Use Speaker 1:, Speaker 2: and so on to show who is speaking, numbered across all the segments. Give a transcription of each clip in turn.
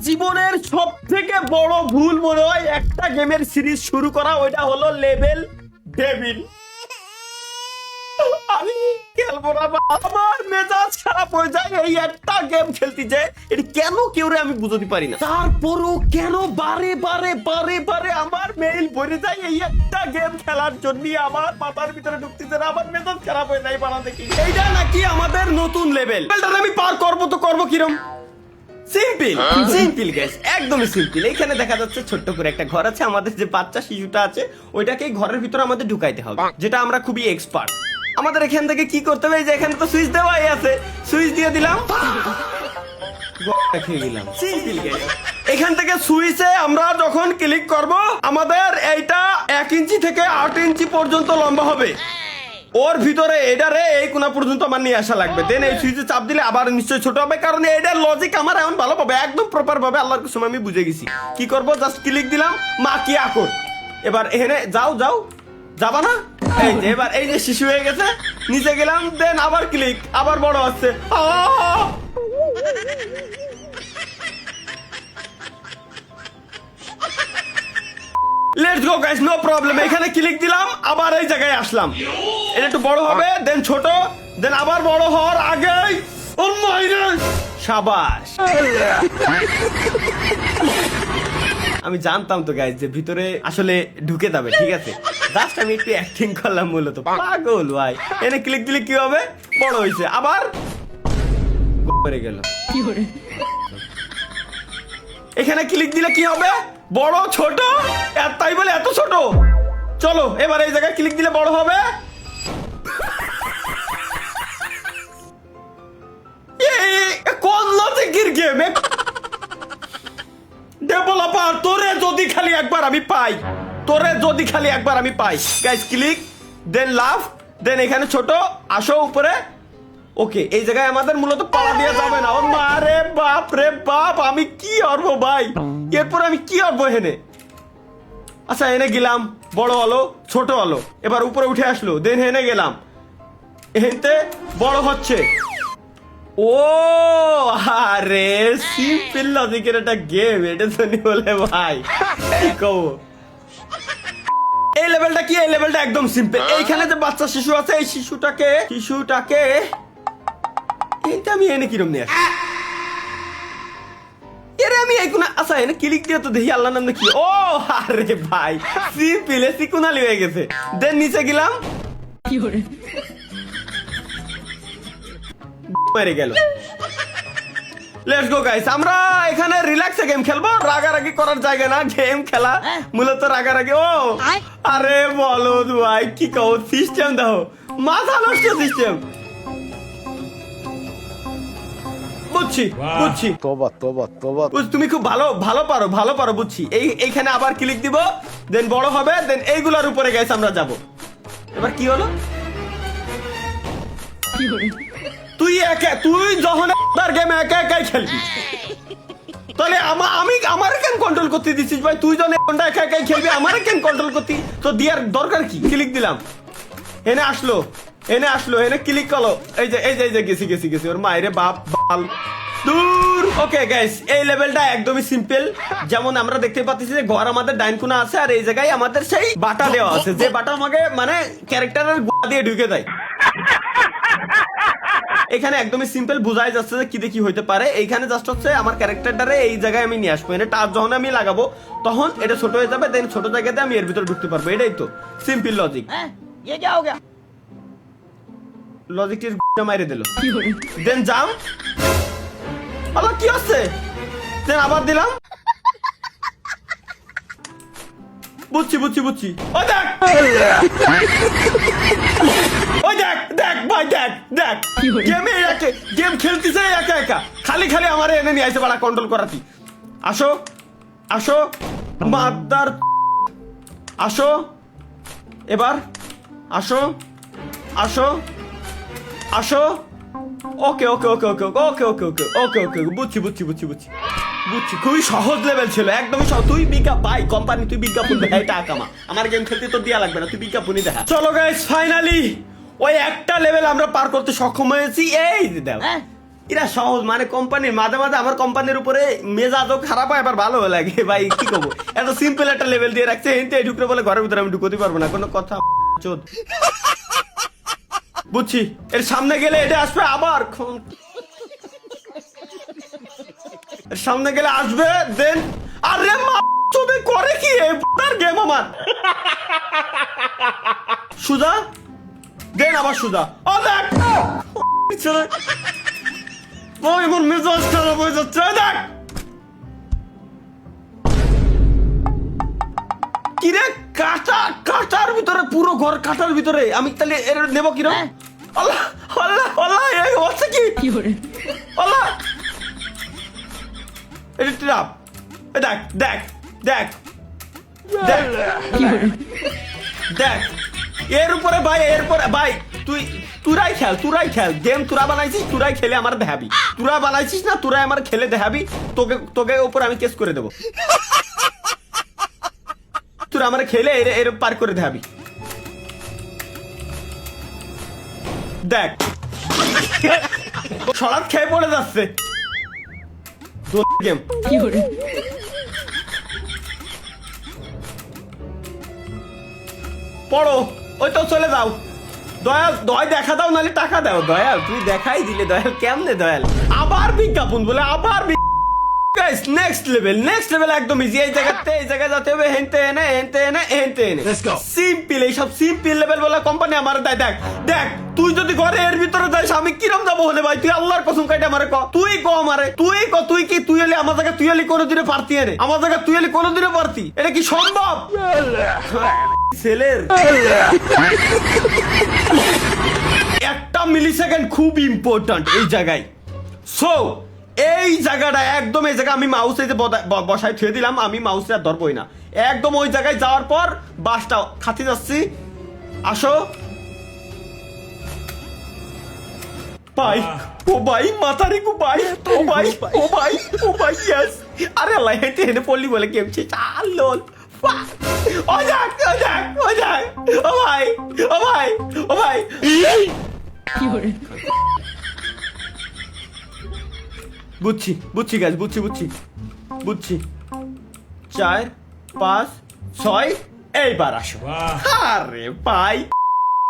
Speaker 1: জীবনের সব থেকে বড় ভুল মনে হয় একটা গেমের সিরিজ শুরু করা, ওইটা হলো লেভেল ডেভিল। আমি খেলবো না, আমার মেজাজ খারাপ হয়ে যায় এই একটা গেম খেলতে যায়। এটা কেন কেউ আমি বুঝতে পারি না, তারপরও কেন বারে বারে বারে বারে আমার মেইল ভরে যায় এই একটা গেম খেলার জন্য। আমার মাথার ভিতরে ঢুকতেছে না, আমার মেজাজ খারাপ হয়ে যায় বানা দেখি। এইটা নাকি আমাদের নতুন লেভেল, আমি পার করবো তো করবো কিরম? সিম্পল সিম্পল গাইস, একদমই সিম্পল। এখানে দেখা যাচ্ছে ছোট্ট করে একটা ঘর আছে, আমাদের যে বাচ্চা শিশুটা আছে ওইটাকে ঘরের ভিতরে আমাদের ঢুকাইতে হবে, যেটা আমরা খুবই এক্সপার্ট। আমাদের এখান থেকে কি করতে হবে, যে এখানে তো সুইচ দেওয়াই আছে, সুইচ দিয়ে দিলাম, খেয়ে দিলাম। সিম্পল গাইস, এখান থেকে সুইচে আমরা যখন ক্লিক করব আমাদের এইটা 1 ইঞ্চি থেকে 8 ইঞ্চি পর্যন্ত লম্বা হবে। ওর ভিতরে এটারে এই কোনা পর্যন্ত আমার নিয়ে আসা লাগবে, দেন এই সুইচে চাপ দিলে আবার নিশ্চয়ই ছোট হবে, কারণ এটার লজিক আমার এমন ভালো পাবে, একদম প্রপার ভাবে আল্লাহর কসম আমি বুঝে গেছি। কি করব, জাস্ট ক্লিক দিলাম, মা কি আকর, এবার এখানে যাও যাও, যাবা না? এই যে এবার এই যে শিশু হয়ে গেছে, নিচে গেলাম, দেন আবার ক্লিক, আবার বড় হচ্ছে। Let's go guys, no problem. এখানে ক্লিক দিলাম, আবার এই জায়গায় আসলাম, এটা একটু বড় হবে, দেন ছোট, দেন আবার বড় হওয়ার আগেই ও মাইরে শাবাশ। আমি জানতাম তো গাইস যে ভিতরে আসলে ঢুকে যাবে, ঠিক আছে, জাস্ট আমি একটু অ্যাক্টিং করলাম মূলত। পাগল ভাই, এনে ক্লিক দিলে কি হবে, বড় হইছে, আবার পড়ে গেল। এখানে ক্লিক দিলে কি হবে, বড় ছোট, তাই বলে এত ছোট। চলো এবার এই জায়গায় ক্লিক দিলে বড় হবে। কোন লজিকের গেম ডেভেলপার, তোরে যদি খালি একবার আমি পাই, তোরে যদি খালি একবার আমি পাই। গাইস ক্লিক, দেন লাভ, দেন এখানে ছোট, আসো উপরে। ওকে, এই জায়গায় আমাদের মূলত পালা দেওয়া যাবে না। ও মারে বাপ রে বাপ, আমি কি করবো ভাই, এরপর আমি কি করবো এখানে? আচ্ছা এনে গেলাম, বড় হলো, ছোট হলো, এবার উপরে উঠে আসলো, দেন হেনে গেলাম, এতে বড় হচ্ছে। ও আরে সিম্পল লজিকের একটা গেম, এটা তো নি বলে ভাই কি কব। এই লেভেলটা কি, এই লেভেলটা একদম সিম্পল। এইখানে যে বাচ্চা শিশু আছে, এই শিশুটাকে এইটা আমি এনে কিরম নিয়ে আসি, এরে আমি এই কোনা, আচ্ছা এনে ক্লিক দিয়ে তো দেখি আল্লাহর নাম কি। ও আরে ভাই সিম্পল, এসি কোনালি হয়ে গেছে, দেন নিচে গেলাম, কি করে মেরে গেল। লেটস গো গাইস, আমরা এখানে রিল্যাক্সে গেম খেলবো, রাগারাগি করার জায়গা না, গেম খেলা মূলত রাগারাগি। ও আরে বলো ভাই কি কও, সিস্টেম দাও, মাথা নষ্ট সিস্টেম। বুঝছি বুঝছি,
Speaker 2: তোবা তোবা তোবা,
Speaker 1: তুমি খুব ভালো পারো বুঝছি। এইখানে আবার ক্লিক দিব, দেন বড় হবে, দেন এইগুলোর উপরে গাইস আমরা যাব। এবার কি হলো, তুই যখন গেম একা একাই খেলবি, তাহলে আমার কেন কন্ট্রোল করতে দিছিস ভাই? তুই যখন একা একাই খেলবি, আমার কেন কন্ট্রোল করতে তো দিয়ার দরকার কি? ক্লিক দিলাম, এনে আসলো, এনে ক্লিক করলো, এই যে গেছি ওর মায়েরে বাপ বাল দূর। ওকে গাইস, এই লেভেলটা একদমই সিম্পল। যেমন আমরা দেখতে পাচ্ছি যে ঘর আমাদের ডাইন কোণা আছে, আর এই জায়গায় আমাদের সেই বাটা দেওয়া আছে, যে বাটা আমাকে মানে ক্যারেক্টারের গোয়া দিয়ে ঢুকে দেয়। এখানে একদমই সিম্পল, বোঝাই যাচ্ছে যে কি দেখি হইতে পারে। এইখানে জাস্ট হচ্ছে আমার ক্যারেক্টারটারে এই জায়গায় আমি নিয়ে আসবো, এটা টাচ যখন আমি লাগাবো তখন এটা ছোট হয়ে যাবে, দেন ছোট জায়গাতে আমি এর ভিতরে ঢুকতে পারবো। এটাই তো সিম্পল লজিক। লজিকটির মাইরে দিল, দেন জাম, আবার কি হচ্ছে, দেন আবার দিলাম, বুঝছি। ওই দেখ ভাই, দেখ গেম খেলতেছে একা, খালি আমার এনে নিয়ে আসে বাড়া কন্ট্রোল করাতি। আসো মাদার, আসো এবার, আসো ওকে, বুঝছি। খুবই সহজ লেভেল ছিল, একদমই সহজ। তুই ভাই কোম্পানি, তুই বিজ্ঞাপন দেখা, এটা আকামা, আমার গেম খেলতে তো দেয়া লাগবে না, তুই বিজ্ঞাপনই দেখা। চলো গাইস, ফাইনালি ওই একটা লেভেল আমরা পার করতে সক্ষম হয়েছি। এই দাও এরা সহজ মানে কোম্পানির মাঝে মাঝে আমার কোম্পানির উপরে মেজাজও খারাপ হয় আবার ভালো লাগে ভাই কি করবো এত সিম্পল একটা লেভেল দিয়ে রাখছে এনতে ঢুকতে বলে ঘরের ভিতরে আমি ঢুকতে পারবো না কোনো কথা চোদ বুঝছি এর সামনে গেলে এটা আসবে আবার এর সামনে গেলে আসবে দেন আরে চোদে করে কি এই গেম আমার সুজা দেন আবার সুজা ও দেখ ওই মন মেজাজ খারাপ হয়ে যাচ্ছে দেখ কিরে কাটার ভিতরে পুরো ঘর কাটার ভিতরে আমি তাহলে এর নেব কিরম আল্লাহ আল্লাহ আল্লাহ এই হচ্ছে কি আল্লাহ এটা ট্রাপ দেখ দেখ দেখ দেখ দেখ এর উপরে ভাই এরপরে ভাই তুরাই খেল গেম তুরা বানাইছিস তুরাই খেলে আমার দেখাবি তুরা বানাইছিস না তুরাই আমার খেলে দেখাবি তোকে তোকে উপর আমি কেস করে দেবো তুরা আমার খেলে এর পার করে দেখাবি দেখ সরাত খেয়ে পড়ে যাচ্ছে গেম পড়ো ওই তো চলে যাও দয়াল দয় দেখা দাও নাহলে টাকা দাও দয়াল তুই দেখাই দিলে দয়াল কেমনে দয়াল আবার বিজ্ঞাপন বলে আবার নেক্সট লেভেল একদম ইজি এই জায়গায় যেতে হবে হেনতে এনে সিম্পল এইসব সিম্পল লেভেল বলে কোম্পানি আমার দেয় দেখ দেখ তুই যদি ঘরে এর ভিতরে যাস আমি কিরম যাবো হলে ভাই তুই আল্লাহর কসম কাইটা আমারে ক তুই ক আমারে তুই কি তুই হলে আমার জায়গা তুই হলে কোনোদিনও পারতি রে আমার জায়গা তুই হলে কোনোদিনও পারতি এটা কি সম্ভব ছেলের একটা মিলি সেকেন্ড খুব ইম্পর্টেন্ট এই জায়গায় সো এই জায়গাটা একদম এই জায়গা আমি মাউস এই যে বসায় থুয়ে দিলাম আমি মাউসে আর ধরবই না একদম ওই জায়গায় যাওয়ার পর বাসটা খাতি যাচ্ছি আসো ভাই ও ভাই মাথারি কো ভাই ও ভাই ইয়েস আরে আল্লাহ হেঁটে হেঁটে পড়লি বলে কেমছে চাল লোল ও যাক ও ভাই বুঝছি গাছ বুঝছি 4 5 6 এইবার আসো আরে ভাই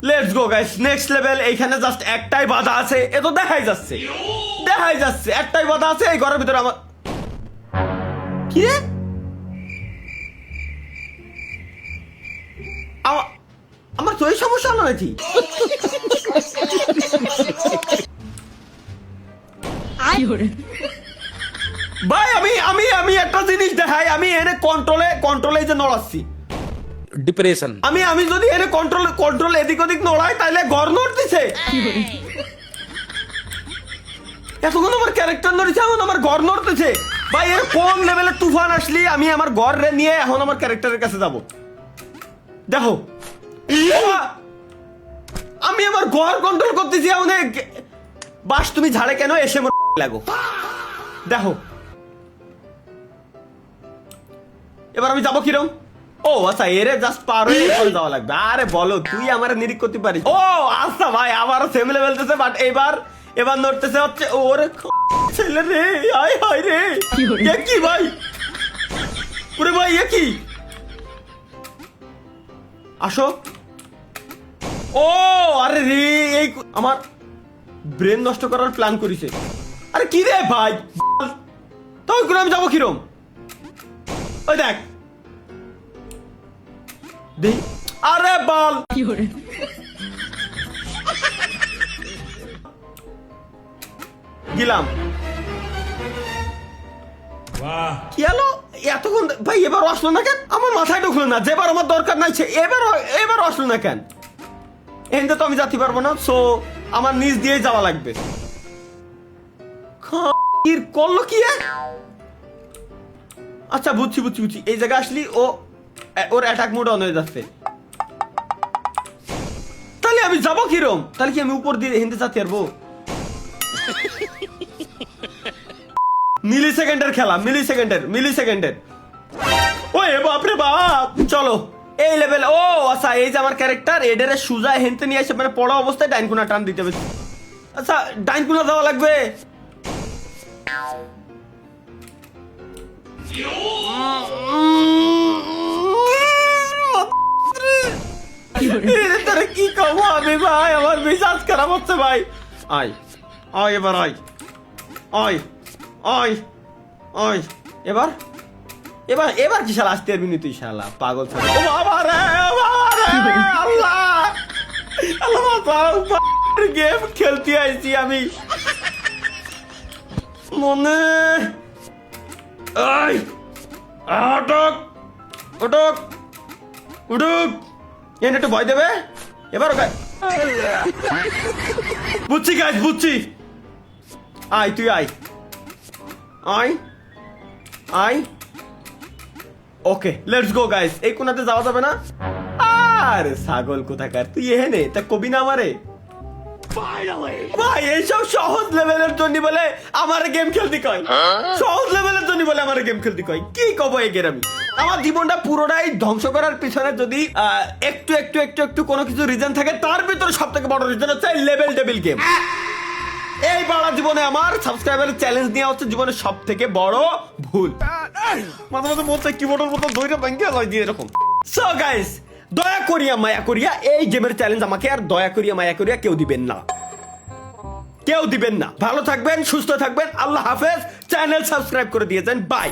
Speaker 1: let's go guys next level এইখানে জাস্ট একটাই বাধা আছে এ তো দেখাই যাচ্ছে একটাই বাধা আছে এই ঘরের ভিতরে আমার কি রে আমার তো এই সমস্যা হলো নাকি ভাই আমি একটা জিনিস দেখাই আমি এনে কন্ট্রোলে যে নড়াচ্ছি
Speaker 2: ডিপ্রেশন
Speaker 1: আমি যদি এনে কন্ট্রোল এদিক ওদিক নড়াই তাহলে ঘর নড়তেছে এতক্ষণ আমার ক্যারেক্টার নড়ছে এখন আমার ঘর নড়তেছে ভাই এর কোন লেভেলে তুফান আসলি আমি আমার ঘর নিয়ে এখন আমার ক্যারেক্টারের কাছে যাব দেখো আমি আমার ঘর কন্ট্রোল করতেছি এখন বাস তুমি ঝাড়ে কেন এসে লাগো দেখো এবার আমি যাবো কিরম ও আচ্ছা এরে জাস্ট পার হয়ে যাওয়া লাগবে আরে বলো তুই আমার নিরিখ করতে পারিস ও আচ্ছা ভাই আবারও সেম লেভেল দিতেছে বাট এবার নড়তেছে হচ্ছে ওরে ছেলে রে হায় রে কি ভাই ওরে ভাই কি আসো ও আরে রে এই আমার ব্রেন নষ্ট করার প্ল্যান করিছে আরে কি রে ভাই তাও করে আমি যাবো কিরম ওই দেখ আরে বল গেলাম কি হলো এতক্ষণ ভাই এবার আসলো না কেন আমার মাথায় ঢুকলো না যেবার আমার দরকার নাই এবার আসলো না কেন এখানে তো আমি যেতে পারবো না সো আমার নিজ দিয়ে যাওয়া লাগবে করলো কি আচ্ছা বুঝছি এই জায়গায় আসলি ওর অ্যাটাক মোড অন হয়ে যাচ্ছে তাহলে আমি যাবো কিরম তাহলে কি আমি উপর দিয়ে হিন্দে যেতে পারবো মিলি সেকেন্ডের ওই বাপরে বাপ চলো এই লেভেল ও আচ্ছা এই যে আমার ক্যারেক্টার এডারে সুজা হেনতে নিয়ে এসে মানে পড়া অবস্থায় ডাইন কোনা টান দিতে হবে আচ্ছা ডাইন কোনা দেওয়া লাগবে তোরে কি কব আমি ভাই, আমার মেজাজ খারাপ হচ্ছে ভাই। আয় আয় এবার আয় আয় আয় আয় এবার এবার এবার কি শালা আসতে পারবি না তুই শালা পাগল ছেলে। ও বাবা রে, ও বাবা রে, আল্লাহ আল্লাহ বাঁচাও, গেম খেলতে আইছি আমি মনে। আয় আটক উঠুক উঠুক, এনে একটু ভয় দেবে এবার। ওকে বুঝছি গাইস, বুঝছি। আয় তুই আয় আয় আয়। Okay let's go guys. এই কোনাতে যাওয়া যাবে না। আরে ছাগল কোথাকার, তুই এখানে তা কবি না আমারে ভাই। এইসব সহজ লেভেলের জন্য বলে আমার গেম খেলতে কয়, সহজ লেভেলের জন্য বলে আমার গেম খেলতে কয়। কি কব এই গেম, আমার জীবনটা পুরোটাই ধ্বংস করার পিছনে যদি একটু একটু একটু একটু কোনো কিছু রিজন থাকে, তার ভিতরে সব থেকে বড় রিজন হচ্ছে লেভেল ডেবিল গেম। এই বাড়া জীবনে আমার সাবস্ক্রাইবারের চ্যালেঞ্জ নেওয়া হচ্ছে জীবনের সব থেকে বড় ভুল। মাঝে মাঝে মধ্যে কিবোর্ডের মতো দইটা ভেঙে লয় দিয়ে এরকম। সো গাইস, দয়া করিয়া মায়া করিয়া এই গেমের চ্যালেঞ্জ আমাকে আর দয়া করিয়া মায়া করিয়া কেউ দিবেন না, কেউ দিবেন না। ভালো থাকবেন, সুস্থ থাকবেন, আল্লাহ হাফেজ। চ্যানেল সাবস্ক্রাইব করে দিয়েছেন, বাই।